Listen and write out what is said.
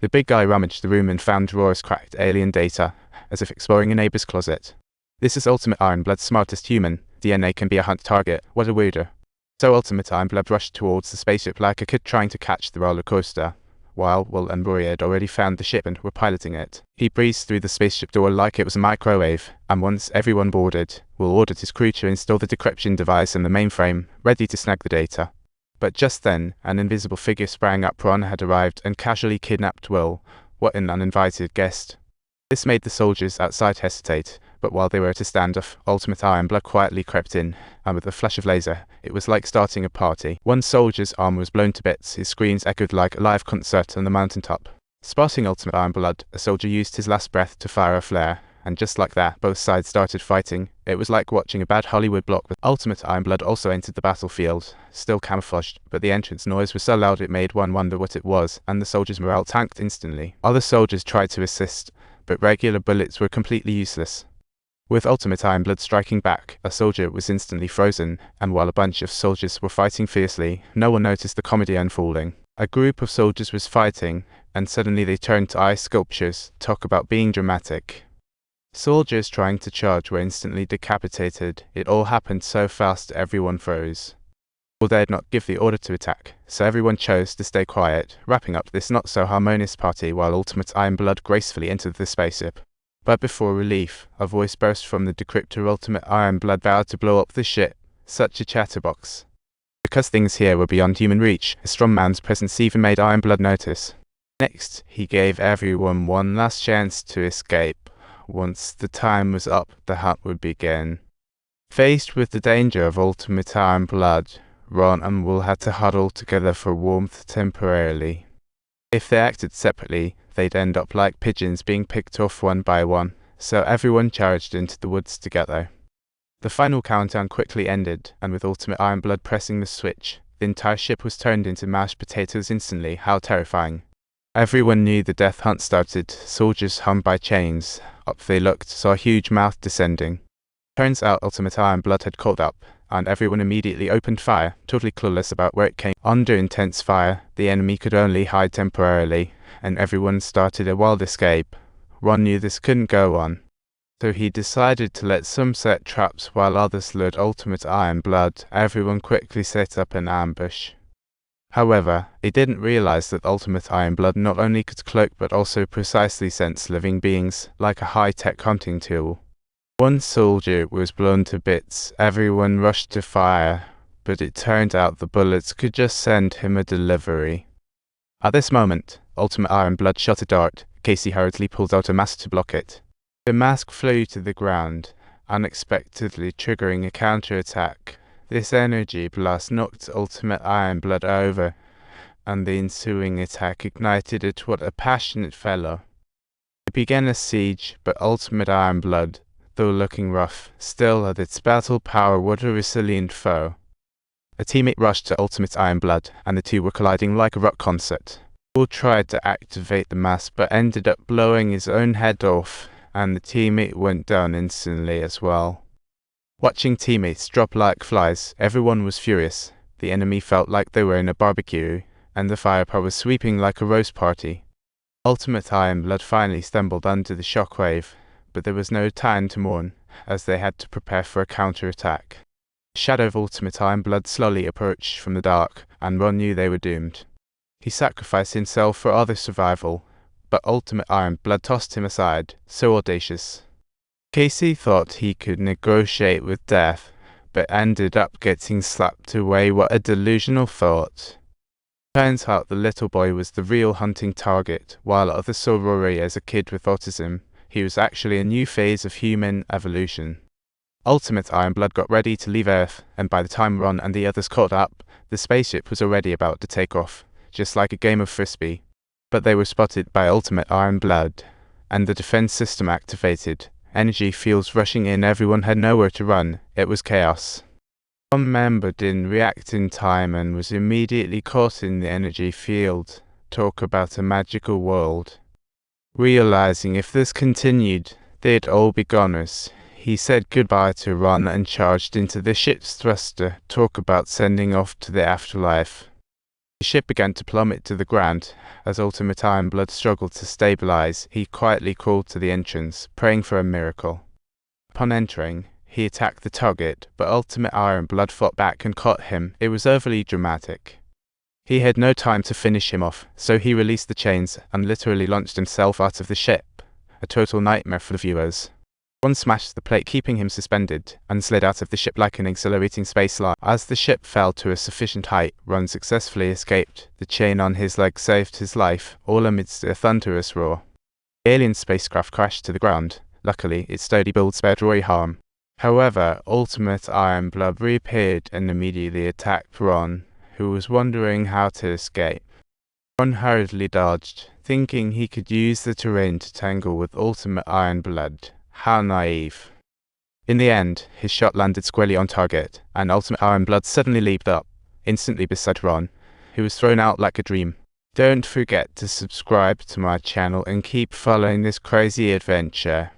The big guy rummaged the room and found drawers cracked alien data, as if exploring a neighbor's closet. This is Ultimate Ironblood's smartest human. DNA can be a hunt target. What a weirdo. So Ultimate Ironblood rushed towards the spaceship like a kid trying to catch the roller coaster. While Will and Rory had already found the ship and were piloting it, he breezed through the spaceship door like it was a microwave, and once everyone boarded, Will ordered his crew to install the decryption device in the mainframe, ready to snag the data. But just then, an invisible figure sprang up. Ron had arrived and casually kidnapped Will. What an uninvited guest. This made the soldiers outside hesitate, but while they were at a standoff, Ultimate Ironblood quietly crept in, and with a flash of laser, it was like starting a party. One soldier's arm was blown to bits, his screams echoed like a live concert on the mountaintop. Spotting Ultimate Ironblood, a soldier used his last breath to fire a flare, and just like that, both sides started fighting. It was like watching a bad Hollywood blockbuster. Ultimate Ironblood also entered the battlefield, still camouflaged, but the entrance noise was so loud it made one wonder what it was, and the soldiers' morale tanked instantly. Other soldiers tried to assist, but regular bullets were completely useless. With Ultimate Ironblood striking back, a soldier was instantly frozen, and while a bunch of soldiers were fighting fiercely, no one noticed the comedy unfolding. A group of soldiers was fighting, and suddenly they turned to ice sculptures. Talk about being dramatic. Soldiers trying to charge were instantly decapitated. It all happened so fast everyone froze. Or dared not give the order to attack, so everyone chose to stay quiet, wrapping up this not-so-harmonious party while Ultimate Ironblood gracefully entered the spaceship. But before relief, a voice burst from the decryptor. Ultimate Ironblood vowed to blow up the ship. Such a chatterbox. Because things here were beyond human reach, a strong man's presence even made Ironblood notice. Next, he gave everyone one last chance to escape. Once the time was up, the hunt would begin. Faced with the danger of Ultimate Ironblood, Ron and Will had to huddle together for warmth temporarily. If they acted separately, they'd end up like pigeons being picked off one by one, so everyone charged into the woods together. The final countdown quickly ended, and with Ultimate Ironblood pressing the switch, the entire ship was turned into mashed potatoes instantly. How terrifying. Everyone knew the death hunt started. Soldiers hung by chains. Up they looked, saw a huge mouth descending. Turns out Ultimate Ironblood had caught up, and everyone immediately opened fire, totally clueless about where it came. Under intense fire, the enemy could only hide temporarily, and everyone started a wild escape. Ron knew this couldn't go on, so he decided to let some set traps while others lured Ultimate Ironblood. Everyone quickly set up an ambush. However, he didn't realize that Ultimate Ironblood not only could cloak but also precisely sense living beings, like a high-tech hunting tool. One soldier was blown to bits. Everyone rushed to fire, but it turned out the bullets could just send him a delivery. At this moment, Ultimate Ironblood shot a dart. Casey hurriedly pulled out a mask to block it. The mask flew to the ground, unexpectedly triggering a counterattack. This energy blast knocked Ultimate Ironblood over, and the ensuing attack ignited it. What a passionate fellow. It began a siege, but Ultimate Ironblood, though looking rough, still had its battle power. What a resilient foe. A teammate rushed to Ultimate Ironblood, and the two were colliding like a rock concert. Will tried to activate the mask, but ended up blowing his own head off, and the teammate went down instantly as well. Watching teammates drop like flies, everyone was furious. The enemy felt like they were in a barbecue, and the firepower was sweeping like a roast party. Ultimate Ironblood finally stumbled under the shockwave, but there was no time to mourn, as they had to prepare for a counterattack. The shadow of Ultimate Ironblood slowly approached from the dark, and Ron knew they were doomed. He sacrificed himself for other survival, but Ultimate Ironblood tossed him aside. So audacious. Casey thought he could negotiate with death, but ended up getting slapped away. What a delusional thought. Turns out the little boy was the real hunting target. While others saw Rory as a kid with autism, he was actually a new phase of human evolution. Ultimate Ironblood got ready to leave Earth, and by the time Ron and the others caught up, the spaceship was already about to take off, just like a game of frisbee. But they were spotted by Ultimate Ironblood, and the defense system activated. Energy fields rushing in. Everyone had nowhere to run. It was chaos. One member didn't react in time and was immediately caught in the energy field. Talk about a magical world. Realizing if this continued, they'd all be goners, he said goodbye to Ron and charged into the ship's thruster. Talk about sending off to the afterlife. The ship began to plummet to the ground. As Ultimate Ironblood struggled to stabilize, he quietly crawled to the entrance, praying for a miracle. Upon entering, he attacked the target, but Ultimate Ironblood fought back and caught him. It was overly dramatic. He had no time to finish him off, so he released the chains and literally launched himself out of the ship, a total nightmare for the viewers. One smashed the plate, keeping him suspended, and slid out of the ship like an exhilarating space line. As the ship fell to a sufficient height, Ron successfully escaped. The chain on his leg saved his life, all amidst a thunderous roar. The alien spacecraft crashed to the ground. Luckily, its sturdy build spared Roy harm. However, Ultimate Ironblood reappeared and immediately attacked Ron, who was wondering how to escape. Ron hurriedly dodged, thinking he could use the terrain to tangle with Ultimate Ironblood. How naive. In the end, his shot landed squarely on target, and Ultimate Ironblood suddenly leaped up, instantly beside Ron, who was thrown out like a dream. Don't forget to subscribe to my channel and keep following this crazy adventure.